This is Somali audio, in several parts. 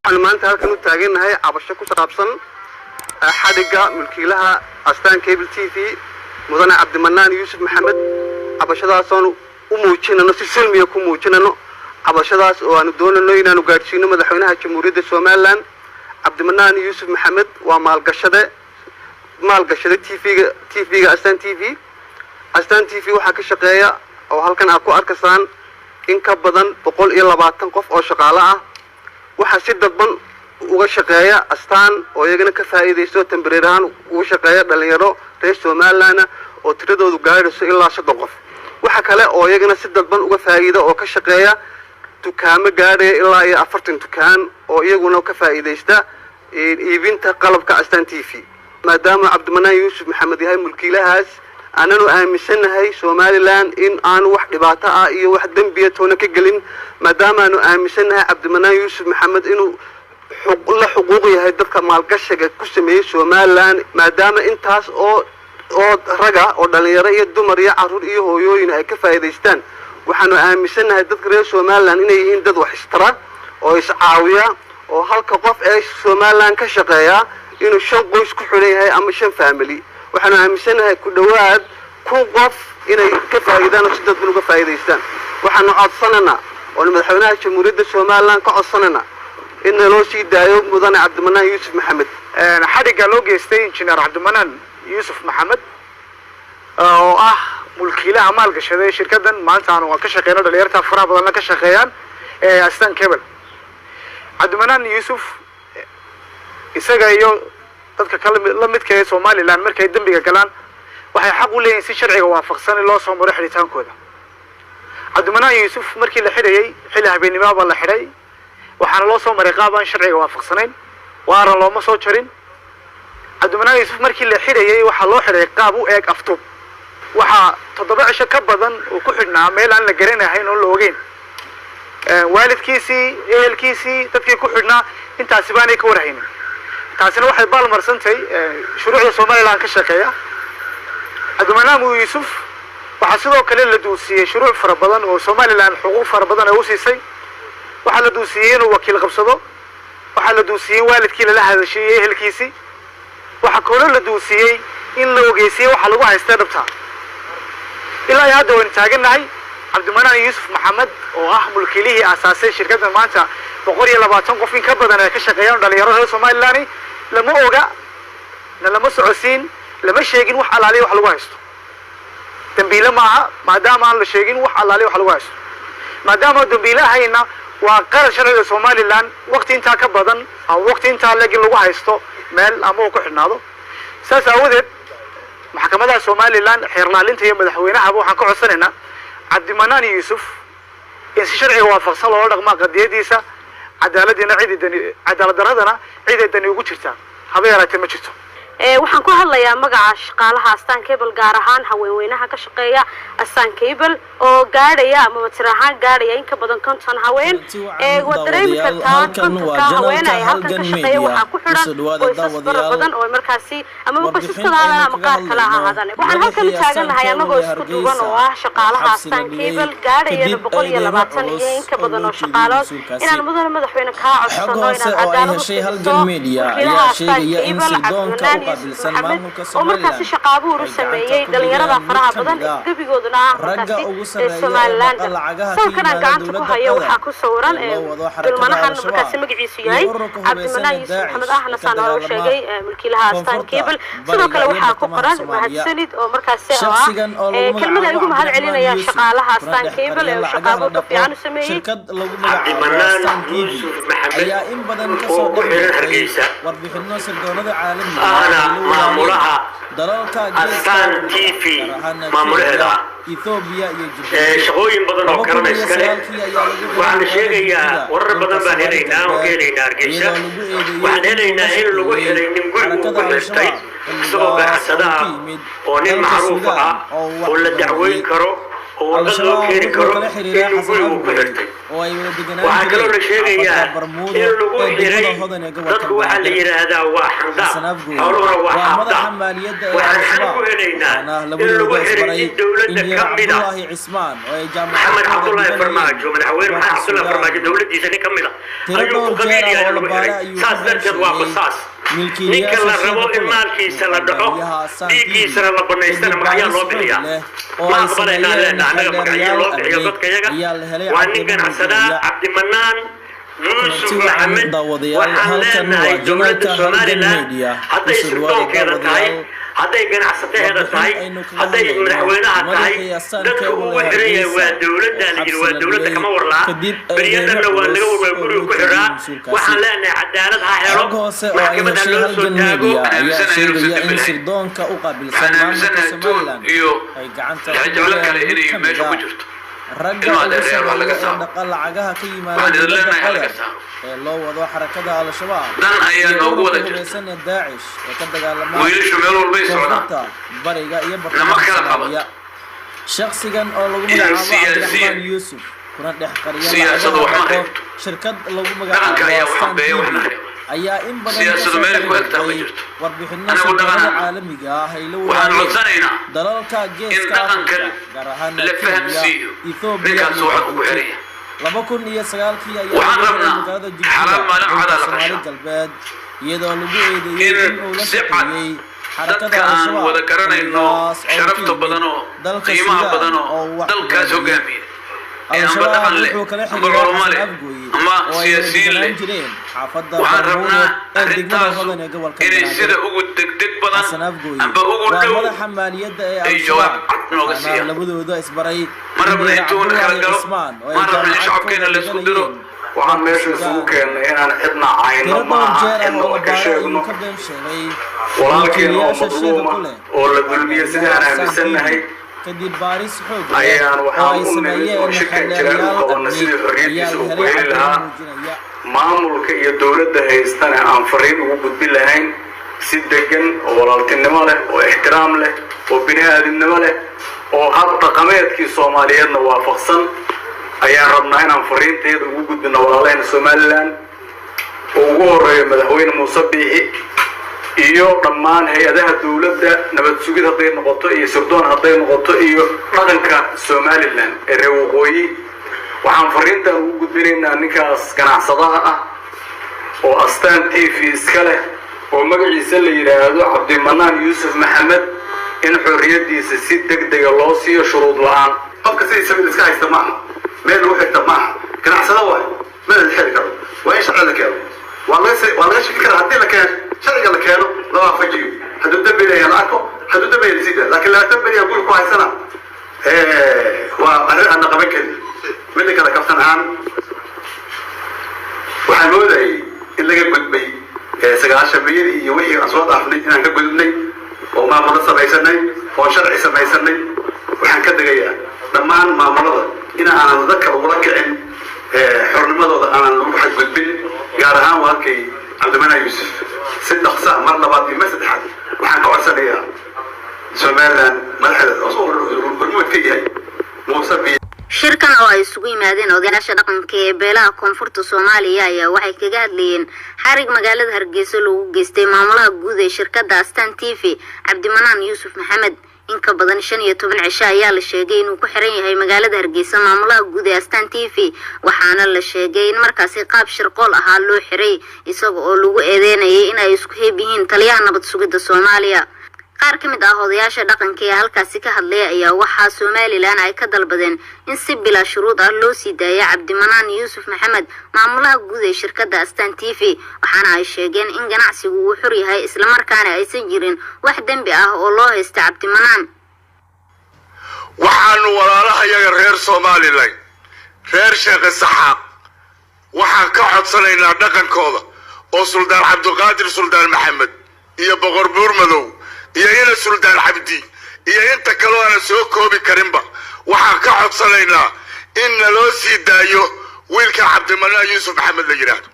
أنا ما أنت هالكنو تاجين هاي عبشة كسرابسن حدقة ملكيلها أستان كيبل تي في مدن عبد المنان يوسف محمد عبشة داسون وموجينا نص سلمي يكون موجينا عبشة داس وأنا دون إنه ينانو قارسينو مدحونها جمهورية الصومال عبد المنان يوسف محمد ومال قشدة تي في أستان تي في وحكي شقية أو هالكن أكو أركسان إن كبدن بقول إلا بعتن قف أو شقالة وحسيد دبن وشقية أستان ويجينا كفائدة يسوي تمبريران وشقية دليرو رئيس سومالنا وتردو دقائر إلا صدقف وحكلا ويجينا سد دبن وكفائدة وكشقية تكام قاري إلا أفرتن تكان ويجونا كفائدة يستا إيفنت قلب كأستان تيفي ما دام عبد المنان يوسف محمد هاي ملكي لهاس أنا آمسنا هاي سومالي لان إن أنا واحد بعتها إيه واحد دنبيه هناك قلين ما دام أنا آمسنا هاي عبد المنان يوسف محمد إنه له حقوقي هاي دفك مال قشة كسمة سومالي لان ما دام إنتاس أو رجع أو دليرة الدمر يعرض إيه هو يوين هاي كفاية يستان وحنا آمسنا هاي دفك رئيس سومالي لان إنه يندد وحشترا أو يسعاوية أو هالكقف إيش سومالي لان كشقيا إنه شن قوس كحوليها أما شن فاميلي وحنا عامسينها كدواد كون قف إنه كفايدة نصدق منه كفايدة يستان وحنا عطسنا والمدحونها جمهورية الصومال لان كعطسنا إن لو شيء دايو مدن عبد المنان يوسف محمد حد قالوا جيستين إنجنير عبد المنان يوسف محمد ملكي لها مال قشة شركة ما أنت عنو كشقينا دليرتها فرا بدلنا كشقيان أستان كيبل عبد المنان يوسف isaga iyo dadka kale la midka ee Soomaaliland markay dambiga galaan waxay xaq u leeyihiin si sharciga waafaqsan loo soo maro xidhitaankooda Cabdimanaan Yuusuf markii la xidhayay xilli habeenimo baa la xidhay waxaana loo soo maray qaab aan sharciga waafaqsanayn waana looma soo jarin Cabdimanaan Yuusuf markii la xidhayay waxa loo xidhay qaab u eeg aftub waxa 7 cisho ka badan oo ku xidhnaa meel aan la garanayn oo la ogeyn waalidkiisii ehelkiisii dadkii ku xidhnaa intaasi baanay ka warhayn taasina waxay balmarsantay shuruucda Soomaaliland ka shaqeeya Cabdimanaan Yuusuf waxa sidoo kale la duusiyay shuruuc fara badan oo Soomaaliland xuquuq fara badan ay u siisay waxa la duusiyay inuu wakiil qabsado waxa la duusiyay waalidkii la hadashay ehelkiisii waxa kale la duusiyay in la ogeysay waxa lagu haystay dhabta ilaa hadda waan taaganahay Cabdimanaan Yuusuf Maxamed oo mulkiilihii asaasay shirkadda maanta 120 qof in ka badan ay ka shaqeeyaan dhalinyarada Soomaaliland lama oga lama socodsiin lama sheegin wax alaali wax lagu haysto dambiile maaha maadaama aan la sheegin wax alaali wax lagu haysto maadaama dambiilahayna waa qarar sharciga Soomaaliland waqti inta ka badan ama waqti inta lagu haysto meel ama ku xidhnaado saas awgeed maxkamada Soomaaliland xeerlaalinta iyo madaxweynaha waxaan ka codsanaynaa Cabdimanaan Yuusuf in si sharciga waafaqsan loo dhaqmo qadiyadiisa cadaalad daradana ciideedani ugu jirta haba yaraatee ma jirto waxaan ku hadlayaa magaca shaqaalaha Astaan Cable gaar ahaan haweenweynaha ka shaqeeya Astaan Cable oo gaadhaya ama matirahan gaadhaya in ka badan 50 haween wadareemi kartaa kontonka haween ay halkan ka shaqeeya waxa ku xiran qoysas badan oo markaasi ama qoysaskooda ama qaar kale ahaadaan waxaan halkan taaganahay anagoo isku duuban oo shaqaalaha Astaan Cable gaadhaya 120 iyo in ka badan oo shaqaalood inaan madaxweyne ka codsano inaan cadaalad u halgan media ayaa sheegaya in Sidoonka ومركز شقابو رسمية دليرة فرها بدن قبيقودنا مركز Somaliland سوكنا قاعد تكوها يوحاكو صورا بالمنحة مركز مقعيسيهي Cabdimanaan Yuusuf Maxamed ahna saan hore u sheegay mulkiilaha Astaan Cable sidoo kale waxa ku qoran mahadsanid oo markaas kelmada ugu mahad celinaya shaqaalaha Astaan Cable ee shaqaabo ka fiican u sameeyay Cabdimanaan Yuusuf Maxamed ayaa in badan ka soo dhigay Hargeysa warbixino sirdoonada caalamiga maamulaha Astaan TV maamulaha Ethiopia iyo Djibouti shaqooyin badan oo kala iskale waxaan sheegayaa warar badan baan helaynaa oo keenayna Hargeysa waxaan helaynaa in lagu xiray nin guriga ku dhashtay isagoo ganacsada oo nin macruuf ah oo la dacweyn karo al-shabaab wuxuu kala xiriiray xasan afgoy oo ay wada deganaan jireen xaafadda barmuudo ee degmada hodan ee gobolka xasan afgoy waa madaxa maaliyadda ee al-shabaab waxaana labadooda isbaray injineer cabdullaahi cismaan oo ay jaamacadda tiro dhowr jeer oo la baara ayuu ka beensheegay ninka la rabo in maalkiisa la dhaco dhiiggiisana la banaystana magacyaa loo bixiyaa ma aqbalaynaa leenaha annaga magacyaa loo bixiyo dadkayaga waa nin ganacsadaa cabdimanaan yuusuf maxamed waxaan leenahay dowladda somalilan hadday sirdoonkeeda tahay hadday ganacsateheeda tahay hadday madaxweynaha tahay dadka ugu xiran yahay waa dowladda la yidhi waa dowladda kama warlaa beryadanna waa laga warwaa guriga ku xiraa waxaan leenahay cadaalad ha helo maxkamad ha loo soo taago ayaa sheegaya in sirdoonka u qaabilsan maamulka somalilan ay gacanta jeclo kale inay meesha ku jirto ragga ugu sarreeya ee dhaqa lacagaha ka yimaada dowladda qatar ee loo wado xarakada al-shabaab dan ayaa noogu wada jirta daacish ee ka dagaalamaya wiilashu meel walbay socdaan bariga iyo bartamaha Soomaaliya shakhsigan oo lagu magacaabo Cabdiraxmaan Yuusuf kuna dhex qariya siyaasadda wax ma haysto shirkad lagu magacaabo ayaa in badan siyaasadda meel ku egtaa ma jirto warbixinno caalamiga ah ay la wadaageen dalalka geeska gaar ahaan la fahamsiiyo ninkaas waxa ugu xiraya 2009 ayaa waxaan rabnaa xalaal maalin cada la qasho galbeed iyadoo lagu eedeeyay inuu la shaqeeyay dadka aan wada garanayno sharafta badan oo qiimaha badan oo dalkaas hogaamiya al-shabaab wuxuu kala xiriiray afgoy ama siyaasiyiin leh waxaan rabnaa arrintaas inay sida ugu degdeg badan amba ugu dhow madaxa maaliyadda ee ay jawaab cad nooga siiyaan labadooda isbaray ma rabna intuuna kala galo ma rabna in shacabkeena la isku diro waxaan meesha isugu keennay inaan cidna cayno maaha cidna wax ka sheegno walaalkeena oo madluuma oo la dulmiye sidii aan aaminsannahay kadib baaris xoog ayaan waxaan u nimid oo shirkan jiraan u qabanna sidii xorriyaddiisa uu ku heli lahaa maamulka iyo dowladda haystana aan fariin ugu gudbin lahayn si degan oo walaaltinimo leh oo ixtiraam leh oo bini aadamnimo leh oo hab dhaqameedkii soomaaliyeedna waafaqsan ayaan rabnaa inaan fariinteeda ugu gudbino walaalahayna somalilan oo ugu horreeyo madaxweyne muuse biixi iyo dhammaan hay-adaha dowladda nabad sugid hadday noqoto iyo sirdoon hadday noqoto iyo dhaqanka somalilan ee reer waqooyi waxaan fariintan ugu gudbinaynaa ninkaas ganacsadaha ah oo astaan t v iska leh oo magaciisa la yidhaahdo cabdimanaan yuusuf maxamed in xorriyaddiisa si degdega loo siiyo shuruud la-aan qofka sidii sabil iska haysta maaha meel lagu xigta maaha ganacsada waayo meel la xiri karo waa in sharci la keeno waa laga shaki karaa haddii la keeno sharciga la keeno la waafajiyo hadduu dambi leeyahay la arko hadduu dambi la sii daa laakiin laa dambi guri ku haysana waa arrin aan qaban karin midda kale kabsan ahaan waxaan moodayay in laga gudbay sagaashamayadii iyo wixii aan soo dhaafnay inaan ka gudubnay oo maamulo samaysanay oo sharci samaysanay waxaan ka degayaa dhammaan maamulada in aanan dadka ugula kicin xornimadooda aanan lagu xadgudbin gaar ahaan walaalkay cabdimanaan yuusuf si dhaqsa mar labaad iyo mar saddexaad waxaan ka codsanayaa somalilan madaxdeeda oo hormuud ka yahay muuse biyo shirkan oo ay isugu yimaadeen odayaasha dhaqanka ee beelaha koonfurta Soomaaliya ayaa waxay kaga hadlayeen xarig magaalada Hargeysa loogu geystay maamulaha guud ee shirkadda Astaan TV Cabdimanaan Yuusuf Maxamed in ka badan 15 cisho ayaa la sheegay inuu ku xiran yahay magaalada Hargeysa maamulaha guud ee Astaan TV waxaana la sheegay in markaasi qaab shirqool ahaa loo xiray isaga oo lagu eedeynayay in ay isku heeb yihiin taliyaha nabad sugidda Soomaaliya qaar ka mid ah odayaasha dhaqanka ee halkaasi ka hadlay ayaa waxaa Somaliland ay ka dalbadeen in si bila shuruud ah loo sii daayo Cabdimanaan Yuusuf Maxamed maamulaha guud ee shirkadda Astaan TV waxaana ay sheegeen in ganacsigu uu xor yahay isla markaana aysan jirin wax dambi ah oo loo haysto Cabdimanaan waxaanu walaalahayaga reer Somaliland reer Sheekh Saxaaq waxaan ka codsanaynaa dhaqankooda oo Suldaan Cabdiqaadir Suldaan Maxamed iyo Boqor Buur Madow iyo ina Suldaan Cabdi iyo inta kale oo aan soo koobi karinba waxaan ka codsanaynaa in loo sii daayo wiilka Cabdimanaan Yuusuf Maxamed la yiraahdo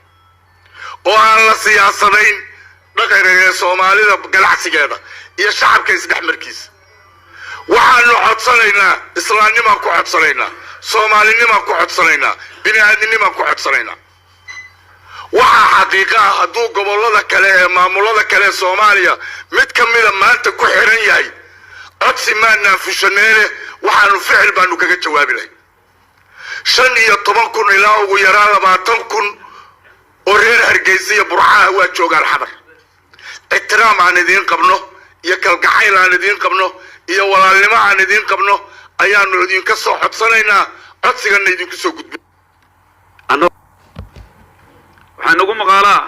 oo aan la siyaasadayn dhaqanka Soomaalida ganacsigeeda iyo shacabka isdhexmarkiisa waxaanu codsanaynaa islaamnimaan ku codsanaynaa soomaalinimaan ku codsanaynaa bini'aadinimaan ku codsanaynaa waxaa xaqiiqa ah hadduu gobollada kale ee maamulada kale ee soomaaliya mid ka mida maanta ku xiran yahay codsi maanaan fushaneene waxaanu ficil baanu kaga jawaabi lahay 15,000 ilaa ugu yaraan 20,000 oo reer Hargeysa iyo Burcaha waa joogaan xamar ixtiraam aan idiin qabno iyo kalgacayl aan idiin qabno iyo walaalnimo aan idiin qabno ayaanu idinka soo codsanaynaa codsigana idinku soo gudbin waxaan ugu maqaalaa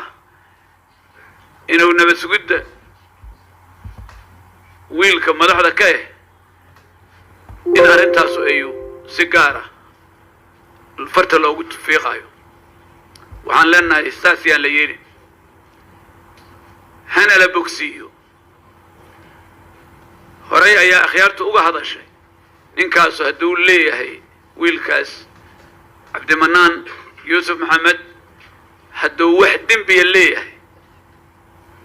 inuu nabad sugidda wiilka madaxda ka in arrintaas ay si gaar ah farta loogu fiiqayo waxaan leenahay istaas yaan la yeelin hana la bogsiiyo horey ayaa akhyaartu uga hadashay ninkaas hadduu leeyahay wiilkaas cabdimanaan yuusuf maxamed hadduu wax dembiya leeyahay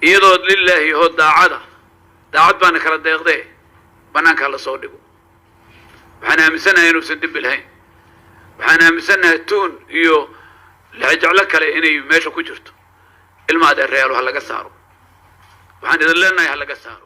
iyadoo lilaahi oo daacad baana kala deeqdee bannaanka la soo dhigo waxaan aaminsanahay inuusan dembi lahayn waxaan aaminsanahay tuun iyo lajeclo kale inay meesha ku jirto ilma adeerayaal ha laga saaro waxaan idin leenahay ha laga saaro